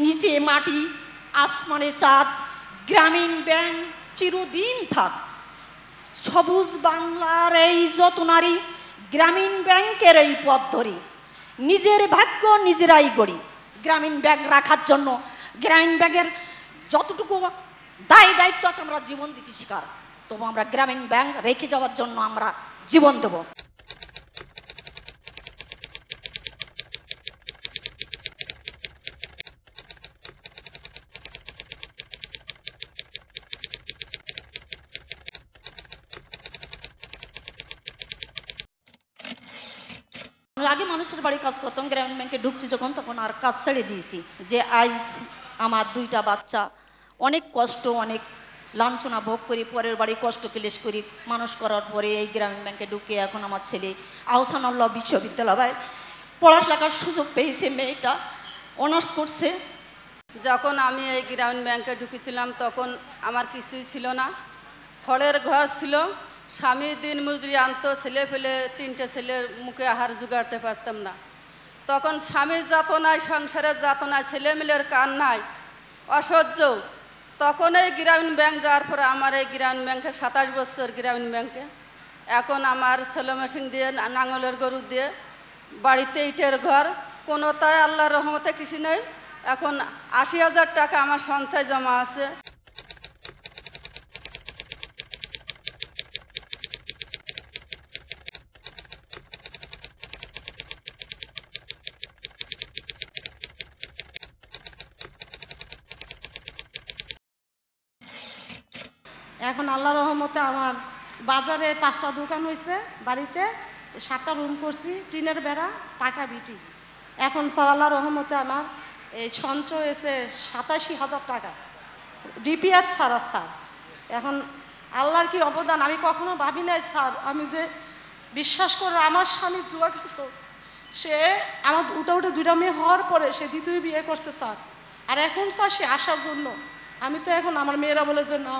নিচে মাটি আসমানে চাঁদ, গ্রামীণ ব্যাংক চিরদিন থাক। সবুজ বাংলার এই যত নারী গ্রামীণ ব্যাংকের এই পথ ধরি, নিজের ভাগ্য নিজেরাই গড়ি। গ্রামীণ ব্যাংক রাখার জন্য গ্রামীণ ব্যাংকের যতটুকু দায় দায়িত্ব আছে আমরা জীবন দিতে শিকার, তবু আমরা গ্রামীণ ব্যাংক রেখে যাওয়ার জন্য আমরা জীবন দেব। আগে মানুষের বাড়ি কাজ করতাম, গ্রামীণ ব্যাংকে ঢুকছি যখন তখন আর কাজ ছেড়ে দিয়েছি। যে আজ আমার 2টা বাচ্চা অনেক কষ্ট, অনেক লাঞ্ছনা ভোগ করি, পরের বাড়ি কষ্ট ক্লেশ করি মানুষ করার পরে এই গ্রামীণ ব্যাংকে ঢুকে এখন আমার ছেলে আহসানুল্লাহ বিশ্ববিদ্যালয় পড়াশোনার সুযোগ পেয়েছে। মেয়েটা অনার্স করছে। যখন আমি এই গ্রামীণ ব্যাংকে ঢুকেছিলাম তখন আমার কিছুই ছিল না, খড়ের ঘর ছিল, স্বামী দিন মজুরি আনতো, ছেলে ফেলে 3টে ছেলের মুখে আহার জোগাড়তে পারতাম না। তখন স্বামীর যাতনায়, সংসারের যাতনায়, ছেলেমেলের কান্নায় অসহ্য। তখন এই গ্রামীণ ব্যাংক যাওয়ার পরে আমার এই গ্রামীণ ব্যাংকে 27 বছর গ্রামীণ ব্যাংকে, এখন আমার সেলো মেশিন দিয়ে, নাঙলের গরু দিয়ে, বাড়িতে ইটের ঘর, কোনোটাই আল্লাহর রহমতে কিছু নেই। এখন 80,000 টাকা আমার সঞ্চয় জমা আছে। এখন আল্লাহ রহমতে আমার বাজারে 5টা দোকান হয়েছে, বাড়িতে 7টা রুম করছি, টিনের বেড়া, পাকা বিটি। এখন স্যার আল্লাহ রহমতে আমার এই সঞ্চয় এসে 87,000 টাকা ডিপিআর ছাড়া স্যার। এখন আল্লাহর কি অবদান আমি কখনো ভাবি নাই স্যার। আমি যে বিশ্বাস করে আমার স্বামী জুয়া খেলতো, সে আমার উঠে 2টা মেয়ে হওয়ার পরে সে 2য় বিয়ে করছে স্যার। আর এখন স্যার সে আসার জন্য আমি তো এখন আমার মেয়েরা বলে যে না।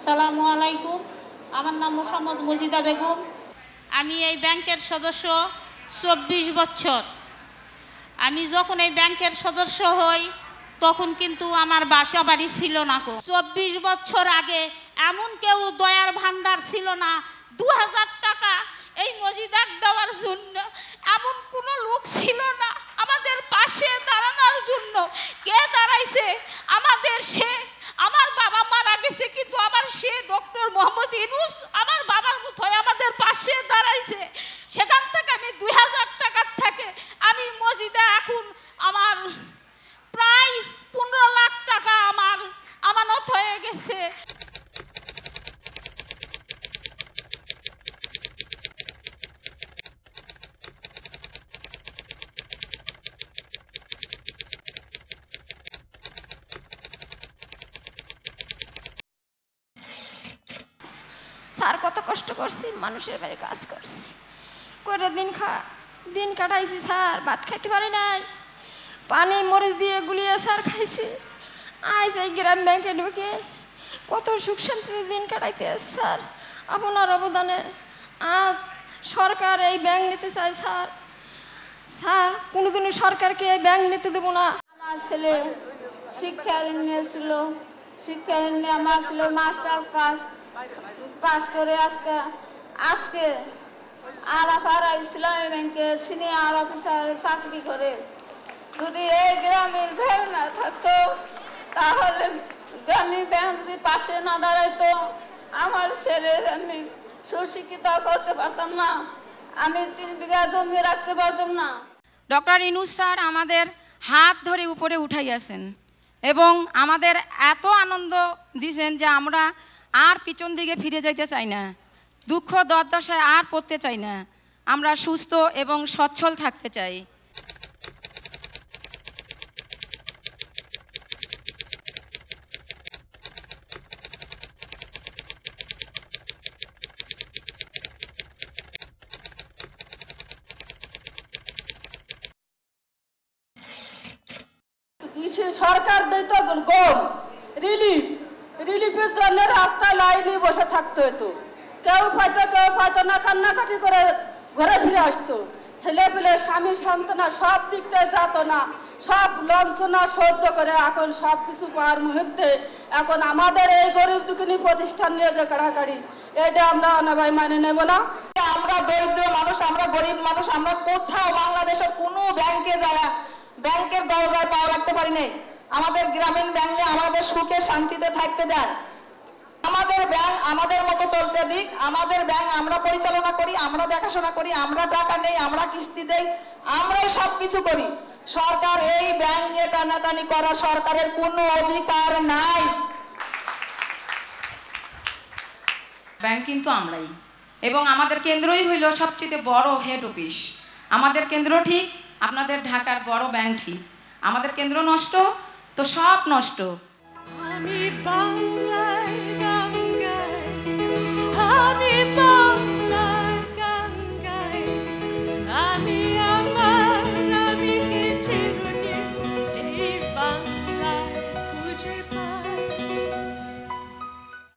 সালামু আলাইকুম, আমার নাম মোসাম্মদ মজিদা বেগম। আমি এই ব্যাংকের সদস্য 24 বছর। আমি যখন এই ব্যাংকের সদস্য হই তখন কিন্তু আমার বাসা বাড়ি ছিল না। 24 বছর আগে এমন কেউ দয়ার ভান্ডার ছিল না 2000 টাকা এই মজিদাক দেওয়ার জন্য। এমন কোনো লোক ছিল না আমাদের পাশে দাঁড়ানোর জন্য। কে দাঁড়াইছে আমাদের? সে আমার বাবা মারা গেছে কিন্তু আমার সে ডক্টর মোহাম্মদ ইউনূস আমার বাবার মতো আমাদের পাশে দাঁড়াইছে। সেখান থেকে আমি 2000 টাকার থেকে আমি মসজিদে এখন আমার প্রায় 15 লাখ টাকা আমার আমানত হয়ে গেছে। স্যার কত কষ্ট করছি, মানুষের বাড়ি কাজ করছি করে দিন কাটাইছি স্যার। ভাত খাইতে পারি নাই, পানি মরিচ দিয়ে গুলিয়ে স্যার খাইছি। আজ এই গ্রাম ব্যাংকে ঢুকে কত সুখ শান্তিতে দিন কাটাইতে স্যার। আপনার অবদানে আজ সরকার এই ব্যাংক নিতে চায় স্যার। স্যার কোনোদিনও সরকারকে এই ব্যাংক নিতে দেবো না। আমার ছেলে শিক্ষা ঋণ নিয়েছিল, শিক্ষা ঋণ নিয়ে আমার ছিল মাস্টার্স পাস করে আজকে আরাফার ইসলামী ব্যাংকে সিনিয়র অফিসার চাকরি করে। যদি এই গ্রামের ব্যাংক না থাকতো, তাহলে গ্রামীণ ব্যাংক যদি পাশে না দাঁড়াইতো, আমার ছেলের আমি সুশিক্ষিত করতে পারতাম না, আমি 3 বিঘা জমি রাখতে পারতাম না। ডক্টর ইউনূস স্যার আমাদের হাত ধরে উপরে উঠাইয়াছেন এবং আমাদের এত আনন্দ দিয়েছেন যে আমরা আর পিছন দিকে ফিরে যাইতে চাই না, দুঃখ দুর্দশায় আর পড়তে চাই না। আমরা সুস্থ এবং সচ্ছল থাকতে চাই। সরকার দিত গম রিলিফের জন্য রাস্তায় লাইনে বসে থাকতে হতো। কেউ পাইতো না, কান্নাকাটি করে ঘরে ফিরে আসতো। ছেলে পেলে স্বামী সন্তানা সব দিক থেকে যাতনা সব লঞ্চনা সহ্য করে এখন সব কিছু পাওয়ার মুহূর্তে এখন আমাদের এই গরিব দুঃখিনী প্রতিষ্ঠান নিয়ে যে কাড়াকাড়ি, এটা আমরা অনাবাই মানে নেব না। আমরা দরিদ্র মানুষ, আমরা গরিব মানুষ, আমরা কোথাও বাংলাদেশের কোনো ব্যাংকে যায় ব্যাংকের দরজায় পা রাখতে পারি নাই। আমাদের গ্রামীণ ব্যাংকে আমাদের সুখে শান্তিতে থাকতে দেন। আমাদের ব্যাংক আমাদের মতো চলতে দিক। আমাদের ব্যাংক আমরা পরিচালনা করি, আমরা দেখাশোনা করি, আমরা টাকা নেই, আমরা কিস্তি দেই, আমরাই সব কিছু করি। সরকার এই ব্যাংক নিয়ে টানাটানি করা সরকারের কোনো অধিকার নাই। ব্যাংক কিন্তু আমরাই, এবং আমাদের কেন্দ্রই হইল সবচেয়ে বড় হেড অফিস। আমাদের কেন্দ্র ঠিক, আপনাদের ঢাকার বড় ব্যাংক ঠিক। আমাদের কেন্দ্র নষ্ট তো সব নষ্ট। আমি বাংলা